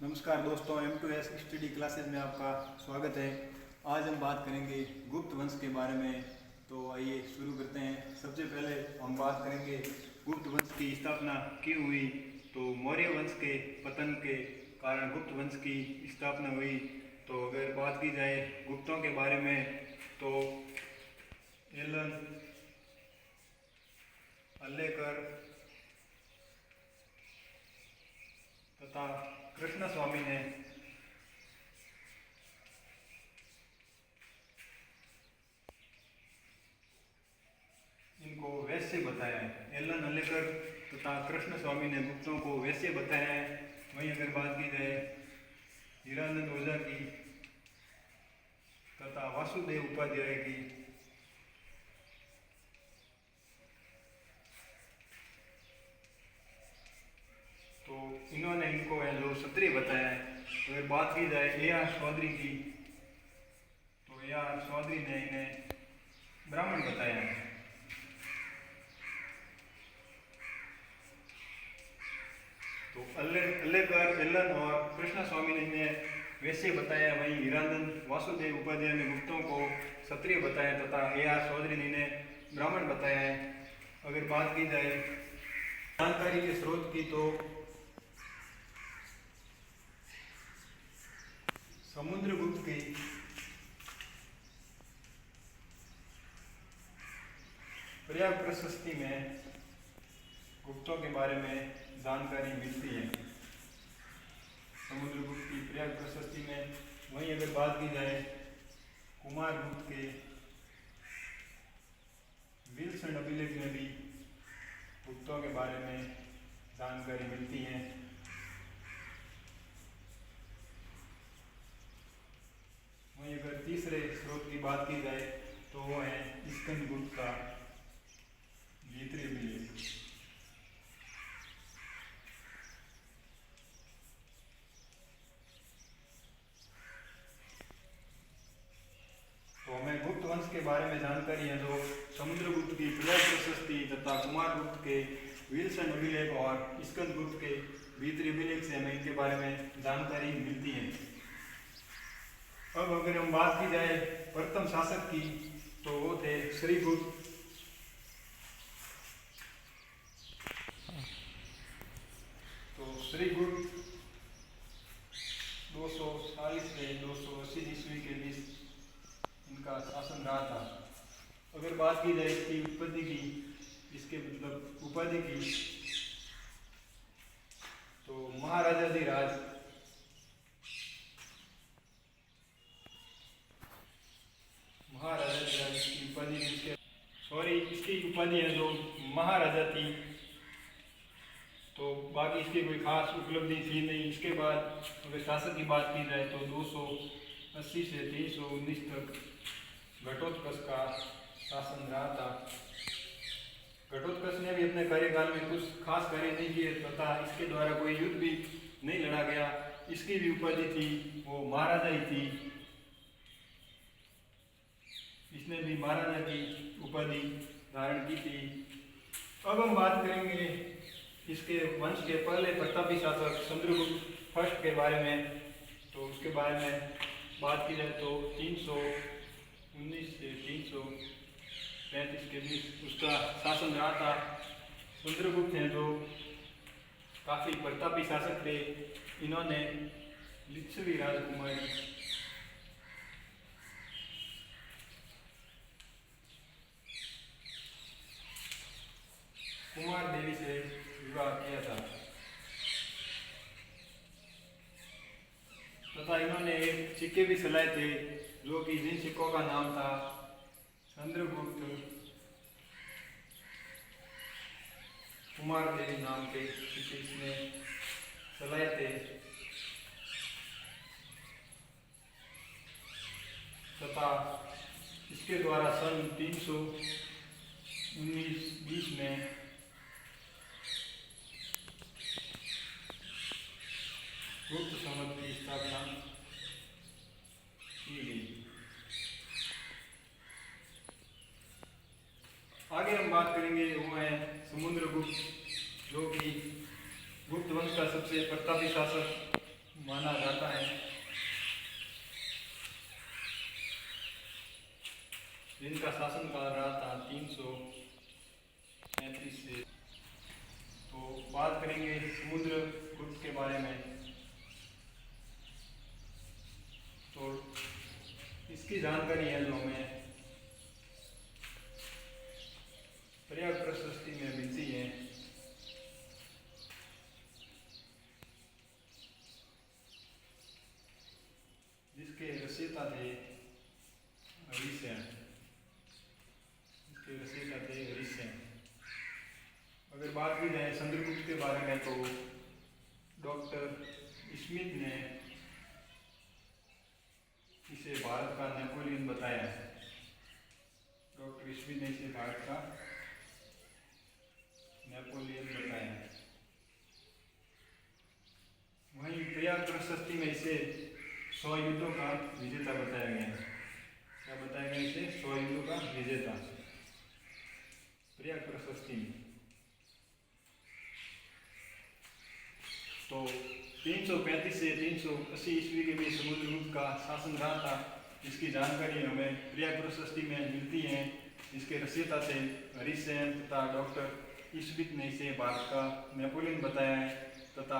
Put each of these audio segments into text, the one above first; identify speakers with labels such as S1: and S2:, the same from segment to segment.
S1: नमस्कार दोस्तों, M2S study classes में आपका स्वागत है। आज हम बात करेंगे गुप्त वंश के बारे में। तो आइए शुरू करते हैं। सबसे पहले हम बात करेंगे गुप्त वंश की स्थापना क्यों हुई। तो मौर्य वंश के पतन के कारण गुप्त वंश की स्थापना हुई। तो अगर बात की जाए गुप्तों के बारे में तो एलन अल्लेकर तथा कृष्ण स्वामी ने इनको वैश्य बताया है। एलन अल्लेकर तथा कृष्ण स्वामी ने गुप्तों को वैश्य बताया है। वहीं अगर बात की जाए हीरानंद ओझा की तथा वासुदेव उपाध्याय की तो इन्होंने इनको है जो क्षत्रिय बताया है। तो अगर बात की जाए A.R. चौधरी की तो A.R. चौधरी ने इन्हें ब्राह्मण बताया है। तो अल्लेकर, एलन और कृष्ण स्वामी ने इन्हें वैश्य बताया। वहीं हीरानंद वासुदेव उपाध्याय ने गुप्तों को क्षत्रिय बताया तथा A.R. चौधरी ने इन्हें ब्राह्मण बताया है। अगर बात की जाए जानकारी के स्रोत की तो समुद्रगुप्त की प्रयाग प्रशस्ति में गुप्तों के बारे में जानकारी मिलती है। समुद्रगुप्त की प्रयाग प्रशस्ति में। वहीं अगर बात की जाए कुमारगुप्त के विल्सन अभिलेख में भी गुप्तों के बारे में जानकारी मिलती है। वहीं अगर तीसरे स्रोत की बात की जाए तो वो है स्कंदगुप्त का द्वितीय अभिलेख। तो हमें गुप्त वंश के बारे में जानकारी है जो समुद्रगुप्त की प्रयाग प्रशस्ति तथा कुमारगुप्त के विल्सन अभिलेख और स्कंदगुप्त के द्वितीय अभिलेख से हमें इनके बारे में जानकारी मिलती है। अब अगर हम बात की जाए प्रथम शासक की तो वो थे श्रीगुप्त। तो श्रीगुप्त 240 से 280 ईस्वी के बीच इनका शासन रहा था। अगर बात की जाए इसकी उत्पत्ति की, इसके मतलब उपाधि की, तो महाराजाधिराज की उपाधि इसकी उपाधि है जो महाराजा थी। तो बाकी इसकी कोई खास उपलब्धि थी नहीं। इसके बाद अगर शासक की बात की जाए तो 280 से 319 तक घटोत्कच का शासन रहा था। घटोत्कच ने भी अपने कार्यकाल में कुछ खास कार्य नहीं किए तथा इसके द्वारा कोई युद्ध भी नहीं लड़ा गया। इसकी भी उपाधि थी वो महाराजा ही थी। इसने भी महाराजा की उपाधि धारण की थी। अब हम बात करेंगे इसके वंश के पहले प्रतापी शासक चंद्रगुप्त फर्स्ट के बारे में। तो उसके बारे में बात की जाए तो 319 से 335 के बीच उसका शासन रहा था। चंद्रगुप्त हैं जो काफ़ी प्रतापी शासक थे। इन्होंने लिच्छवी राजकुमारी कुमार देवी से विवाह किया था तथा इन्होंने एक सिक्के भी चलाए थे जो कि जिन सिक्कों का नाम था चंद्रगुप्त कुमार देवी नाम के सिक्के इसने चलाए थे तथा इसके द्वारा सन 319-20 में गुप्त संवत की स्थापना की गई। आगे हम बात करेंगे वो है समुद्रगुप्त जो कि गुप्त वंश का सबसे प्रतापी शासक माना जाता है। जिनका शासनकाल रहा था 335 से। तो बात करेंगे समुद्रगुप्त के बारे में। तो इसकी जानकारी है जो हमें प्रयाग प्रशस्ति में मिलती है। जिसके रचयिता थे हरिसेन। अगर बात की जाए चंद्रगुप्त के बारे में तो डॉक्टर स्मिथ ने इसे भारत का नेपोलियन बताया है। डॉक्टर स्मिथ ने इसे भारत का नेपोलियन बताया है। वहीं प्रयाग प्रशस्ति में इसे 100 युद्धों का विजेता बताया गया है। क्या बताया गया इसे? 100 युद्धों का विजेता प्रयाग प्रशस्ति में। तो 335 से 380 ईस्वी के बीच समुद्रगुप्त का शासन रहा था। इसकी जानकारी हमें प्रयाग प्रशस्ति में मिलती है। इसके रचयिता थे हरिसेन तथा डॉक्टर स्मिथ ने इसे भारत का नेपोलियन बताया है तथा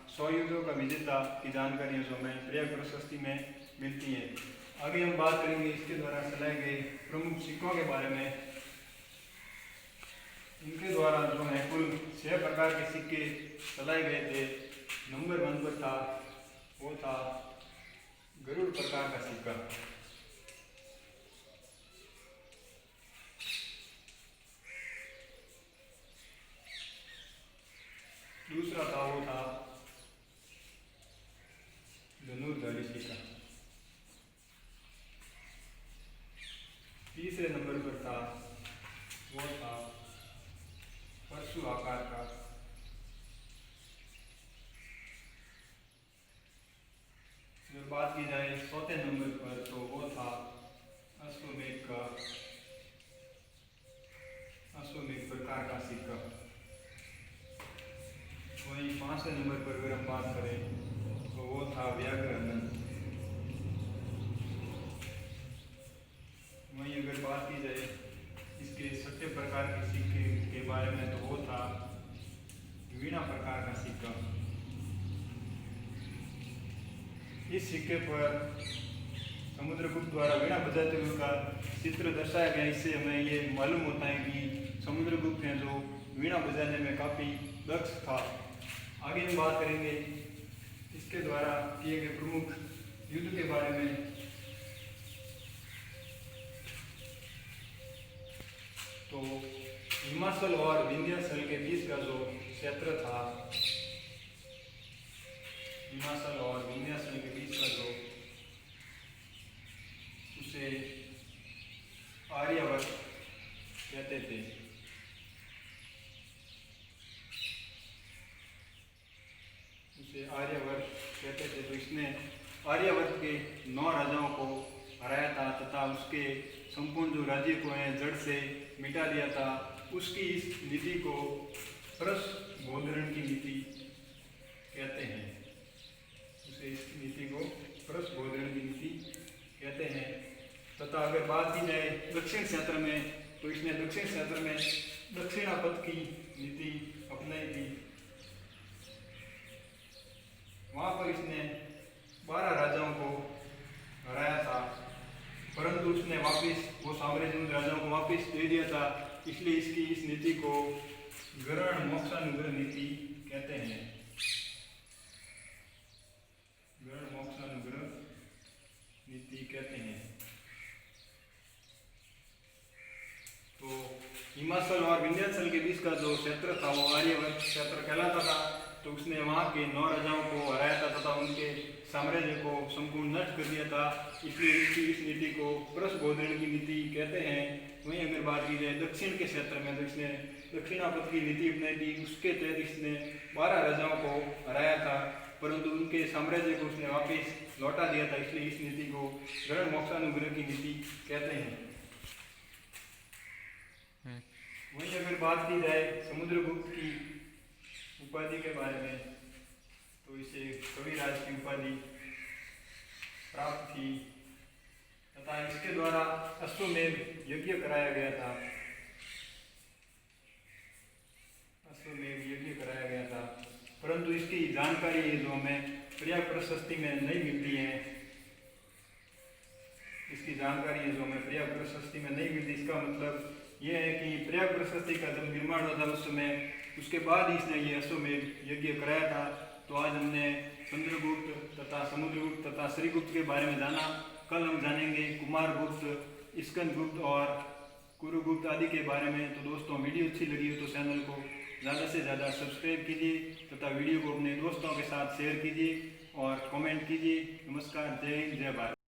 S1: 100 युद्धों का विजेता की जानकारी जो हमें प्रयाग प्रशस्ति में मिलती है। आगे हम बात करेंगे इसके द्वारा चलाए गए प्रमुख सिक्कों के बारे में। इनके द्वारा जो है कुल 6 प्रकार के सिक्के चलाए गए थे। नंबर 1 पर था वो था गरुड़ प्रकार का सिक्का। दूसरा था वो था धनुर्धारी सिक्का। तीसरे नंबर पर था वो था परशु आकार का। अगर बात की जाए चौथे नंबर पर तो वो था अश्वमेघ प्रकार का सिक्का। वहीं 5वें नंबर पर अगर हम बात करें तो वो था व्याघ्रनंद। वहीं अगर बात की जाए इसके 6ठे प्रकार के सिक्के के बारे में तो वो था वीणा प्रकार का सिक्का। इस सिक्के पर समुद्रगुप्त द्वारा वीणा बजाते हुए का चित्र दर्शाया गया। इससे हमें ये मालूम होता है कि समुद्रगुप्त हैं जो वीणा बजाने में काफ़ी दक्ष था। आगे हम बात करेंगे इसके द्वारा किए गए प्रमुख युद्ध के बारे में। तो हिमाचल और विंध्याचल के बीच का जो क्षेत्र था, हिमाचल और विंध्याचल के बीच का जो उसे आर्यावर्त कहते थे। तो इसने आर्यावर्त के 9 राजाओं को हराया था तथा उसके संपूर्ण जो राज्य को है जड़ से मिटा दिया था। उसकी इस नीति को प्रशबोधरण की नीति कहते हैं। इस नीति को प्रशबोधरण की नीति कहते हैं। तथा अगर बात की जाए दक्षिण क्षेत्र में तो इसने दक्षिण क्षेत्र में दक्षिणापथ की नीति अपनाई थी। वहाँ पर इसने 12 राजाओं को हराया था, परंतु उसने वापिस वो साम्राज्य उन राजाओं को वापिस दे दिया था। इसलिए इसकी इस नीति को ग्रहण मोक्षानुग्रह नीति कहते हैं। ग्रहण मोक्षानुग्रह नीति कहते हैं। तो हिमाचल और विंध्याचल के बीच का जो क्षेत्र था वो आर्यावर्त क्षेत्र कहलाता था। तो उसने वहाँ के 9 राजाओं को हराया था तथा उनके साम्राज्य को संपूर्ण नष्ट कर दिया था। इसलिए इसकी इस नीति को प्रशबोधरण की नीति कहते हैं। वहीं अगर बात की जाए दक्षिण के क्षेत्र में तो इसने दक्षिणापथ की नीति अपनाई थी। उसके तहत इसने 12 राजाओं को हराया था, परंतु उनके साम्राज्य को उसने वापस लौटा दिया था। इसलिए इस नीति को ग्रहण मोक्षानुग्रह की नीति कहते हैं। वहीं अगर बात की जाए समुद्रगुप्त की उपाधि के बारे में तो तो इसे कविराज की उपाधि प्राप्त थी तथा इसके द्वारा अश्वमेध यज्ञ कराया गया था। अश्वमेध यज्ञ कराया गया था, परंतु इसकी जानकारी है जो हमें पर्याप्त प्रशस्ति में नहीं मिलती है। इसकी जानकारी है जो हमें पर्याप्त प्रशस्ति में नहीं मिलती। इसका मतलब यह है कि पर्याप्त प्रशस्ति का जब निर्माण हुआ था उस समय, उसके बाद इसने ये अश्वमेध यज्ञ कराया था। तो आज हमने चंद्रगुप्त तथा समुद्रगुप्त तथा श्रीगुप्त के बारे में जाना। कल हम जानेंगे कुमारगुप्त, स्कंदगुप्त और कुरुगुप्त आदि के बारे में। तो दोस्तों, वीडियो अच्छी लगी हो तो चैनल को ज़्यादा से ज़्यादा सब्सक्राइब कीजिए तथा वीडियो को अपने दोस्तों के साथ शेयर कीजिए और कमेंट कीजिए। नमस्कार, जय हिंद, जय भारत।